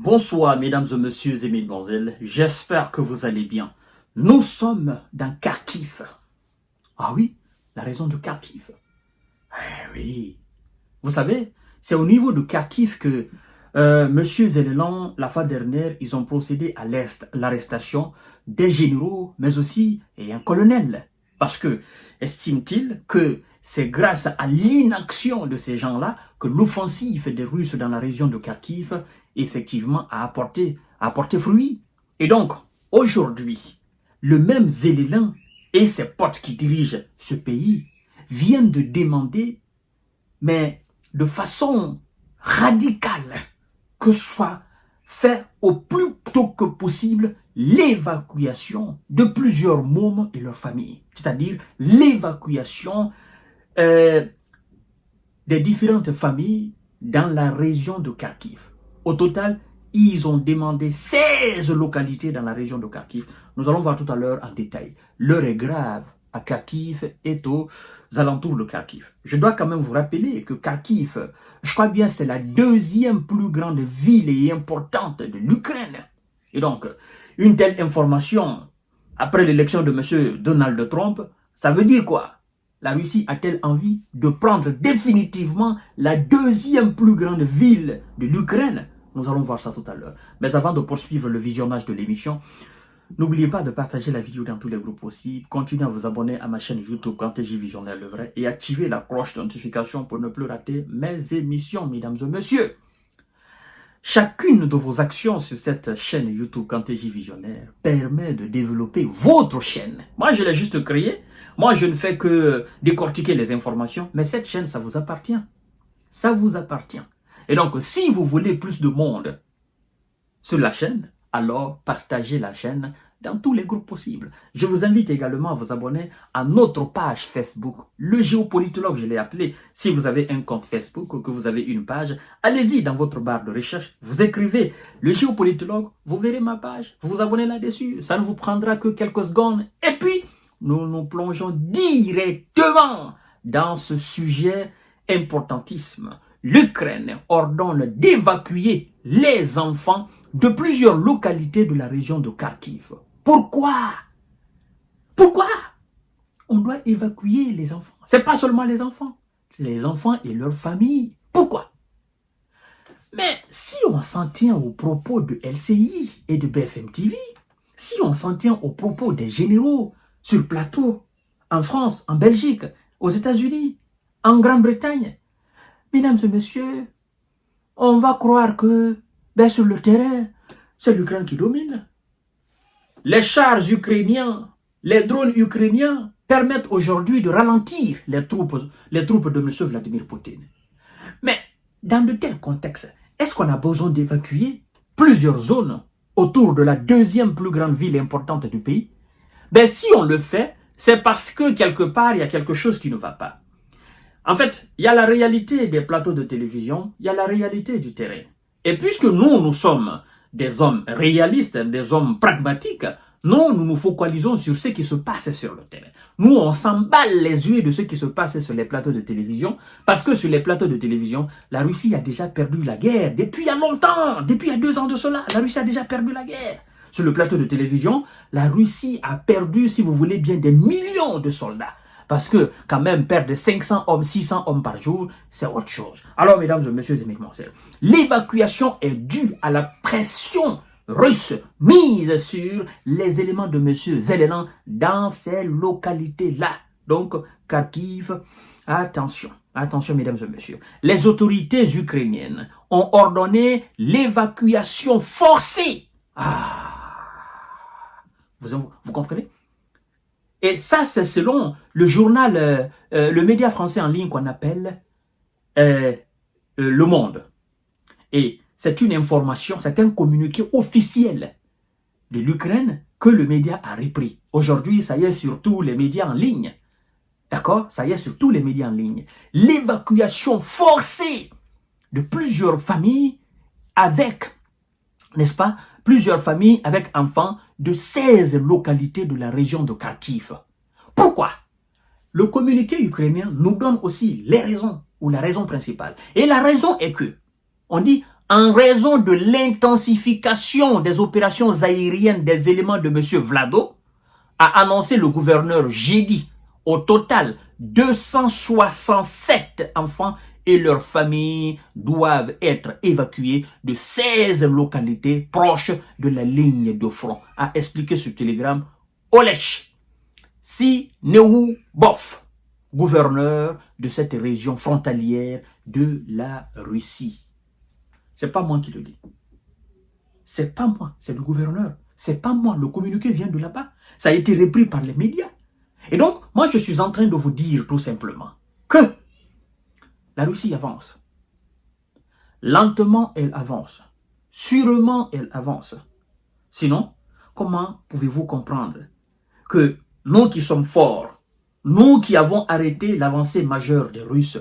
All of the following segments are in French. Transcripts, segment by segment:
Bonsoir mesdames et messieurs et mesdemoiselles, j'espère que vous allez bien. Nous sommes dans Kharkiv. Ah oui, la raison de Kharkiv. Eh oui, vous savez, c'est au niveau de Kharkiv que Monsieur Zelensky, la fois dernière, ils ont procédé à l'arrestation des généraux, mais aussi un colonel. Parce que, estime-t-il que c'est grâce à l'inaction de ces gens-là que l'offensive des Russes dans la région de Kharkiv, effectivement, a apporté fruit. Et donc, aujourd'hui, le même Zelensky et ses potes qui dirigent ce pays viennent de demander, mais de façon radicale, que soit fait au plus tôt que possible l'évacuation de plusieurs mômes et leurs familles. C'est-à-dire l'évacuation des différentes familles dans la région de Kharkiv. Au total, ils ont demandé 16 localités dans la région de Kharkiv. Nous allons voir tout à l'heure en détail. L'heure est grave à Kharkiv et aux alentours de Kharkiv. Je dois quand même vous rappeler que Kharkiv, je crois bien, c'est la deuxième plus grande ville et importante de l'Ukraine. Et donc, une telle information, après l'élection de M. Donald Trump, ça veut dire quoi? La Russie a-t-elle envie de prendre définitivement la deuxième plus grande ville de l'Ukraine? Nous allons voir ça tout à l'heure. Mais avant de poursuivre le visionnage de l'émission, n'oubliez pas de partager la vidéo dans tous les groupes possibles. Continuez à vous abonner à ma chaîne YouTube KanteJ Visionnaire le vrai et activez la cloche de notification pour ne plus rater mes émissions, mesdames et messieurs. Chacune de vos actions sur cette chaîne YouTube KanteJ Visionnaire permet de développer votre chaîne. Moi, je l'ai juste créée. Moi, je ne fais que décortiquer les informations. Mais cette chaîne, ça vous appartient. Ça vous appartient. Et donc, si vous voulez plus de monde sur la chaîne, alors partagez la chaîne dans tous les groupes possibles. Je vous invite également à vous abonner à notre page Facebook, le géopolitologue, je l'ai appelé. Si vous avez un compte Facebook ou que vous avez une page, allez-y dans votre barre de recherche, vous écrivez le géopolitologue, vous verrez ma page, vous vous abonnez là-dessus, ça ne vous prendra que quelques secondes. Et puis, nous nous plongeons directement dans ce sujet importantissime. L'Ukraine ordonne d'évacuer les enfants de plusieurs localités de la région de Kharkiv. Pourquoi? Pourquoi on doit évacuer les enfants? C'est pas seulement les enfants, c'est les enfants et leurs familles. Pourquoi? Mais si on s'en tient aux propos de LCI et de BFM TV, si on s'en tient aux propos des généraux sur plateau, en France, en Belgique, aux États-Unis, en Grande-Bretagne, mesdames et messieurs, on va croire que sur le terrain, c'est l'Ukraine qui domine. Les chars ukrainiens, les drones ukrainiens permettent aujourd'hui de ralentir les troupes de M. Vladimir Poutine. Mais dans de tels contextes, est-ce qu'on a besoin d'évacuer plusieurs zones autour de la deuxième plus grande ville importante du pays? Si on le fait, c'est parce que quelque part, il y a quelque chose qui ne va pas. En fait, il y a la réalité des plateaux de télévision, il y a la réalité du terrain. Et puisque nous sommes des hommes réalistes, des hommes pragmatiques, nous nous focalisons sur ce qui se passe sur le terrain. Nous, on s'emballe les yeux de ce qui se passe sur les plateaux de télévision, parce que sur les plateaux de télévision, la Russie a déjà perdu la guerre. Depuis il y a longtemps, depuis il y a 2 ans de cela, la Russie a déjà perdu la guerre. Sur le plateau de télévision, la Russie a perdu, si vous voulez bien, des millions de soldats. Parce que, quand même, perdre 500 hommes, 600 hommes par jour, c'est autre chose. Alors, mesdames et messieurs et mesdemoiselles, l'évacuation est due à la pression russe mise sur les éléments de M. Zelensky dans ces localités-là. Donc, Kharkiv, attention. Attention, mesdames et messieurs. Les autorités ukrainiennes ont ordonné l'évacuation forcée. Vous comprenez? Et ça, c'est selon le journal, le média français en ligne qu'on appelle Le Monde. Et c'est une information, c'est un communiqué officiel de l'Ukraine que le média a repris. Aujourd'hui, ça y est sur tous les médias en ligne. D'accord? Ça y est sur tous les médias en ligne. L'évacuation forcée de plusieurs familles avec, n'est-ce pas, plusieurs familles avec enfants de 16 localités de la région de Kharkiv. Pourquoi? Le communiqué ukrainien nous donne aussi les raisons, ou la raison principale. Et la raison est que, on dit, en raison de l'intensification des opérations aériennes des éléments de M. Vlado, a annoncé le gouverneur jeudi. Au total, 267 enfants et leurs familles doivent être évacués de 16 localités proches de la ligne de front, a expliqué sur Telegram Olech Sineoubov, gouverneur de cette région frontalière de la Russie. C'est pas moi qui le dis. C'est pas moi, c'est le gouverneur. C'est pas moi, le communiqué vient de là-bas. Ça a été repris par les médias. Et donc, moi, je suis en train de vous dire tout simplement que la Russie avance. Lentement, elle avance. Sûrement, elle avance. Sinon, comment pouvez-vous comprendre que nous qui sommes forts, nous qui avons arrêté l'avancée majeure des Russes,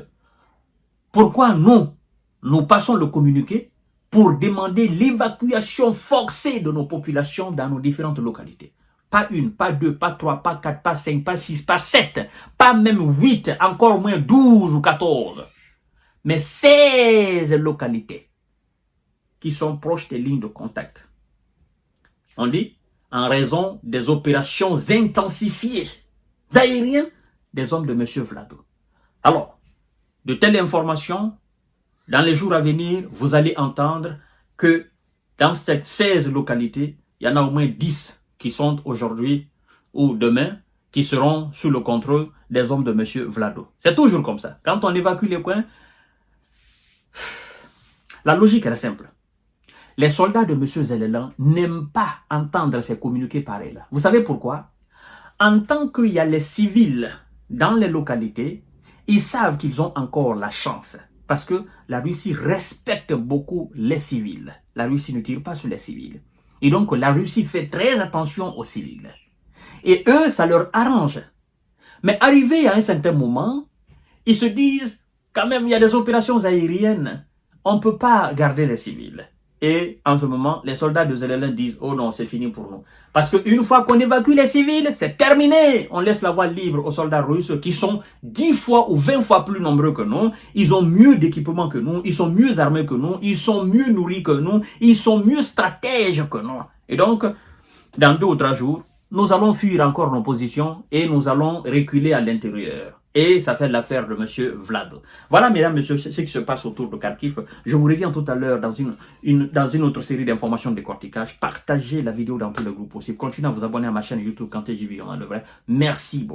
pourquoi nous passons le communiqué pour demander l'évacuation forcée de nos populations dans nos différentes localités? Pas une, pas deux, pas trois, pas quatre, pas cinq, pas six, pas sept, pas même 8, encore moins 12 ou 14. Mais 16 localités qui sont proches des lignes de contact. On dit, en raison des opérations intensifiées aériennes des hommes de M. Vlado. Alors, de telles informations, dans les jours à venir, vous allez entendre que dans ces 16 localités, il y en a au moins 10 qui sont aujourd'hui ou demain, qui seront sous le contrôle des hommes de M. Vlado. C'est toujours comme ça. Quand on évacue les coins, la logique est simple. Les soldats de M. Zelensky n'aiment pas entendre ces communiqués pareils-là. Vous savez pourquoi? En tant qu'il y a les civils dans les localités, ils savent qu'ils ont encore la chance. Parce que la Russie respecte beaucoup les civils. La Russie ne tire pas sur les civils. Et donc, la Russie fait très attention aux civils. Et eux, ça leur arrange. Mais arrivé à un certain moment, ils se disent, quand même, il y a des opérations aériennes. On ne peut pas garder les civils. Et en ce moment, les soldats de Zelensky disent, oh non, c'est fini pour nous. Parce qu'une fois qu'on évacue les civils, c'est terminé. On laisse la voie libre aux soldats russes qui sont 10 fois ou 20 fois plus nombreux que nous. Ils ont mieux d'équipement que nous. Ils sont mieux armés que nous. Ils sont mieux nourris que nous. Ils sont mieux stratèges que nous. Et donc, dans 2 ou 3 jours, nous allons fuir encore nos positions et nous allons reculer à l'intérieur. Et ça fait l'affaire de M. Vlad. Voilà, mesdames, messieurs, ce qui se passe autour de Kharkiv. Je vous reviens tout à l'heure dans une autre série d'informations de décortiquage. Partagez la vidéo dans tous les groupes possibles. Continuez à vous abonner à ma chaîne YouTube Kanté JV, on a le vrai. Merci beaucoup.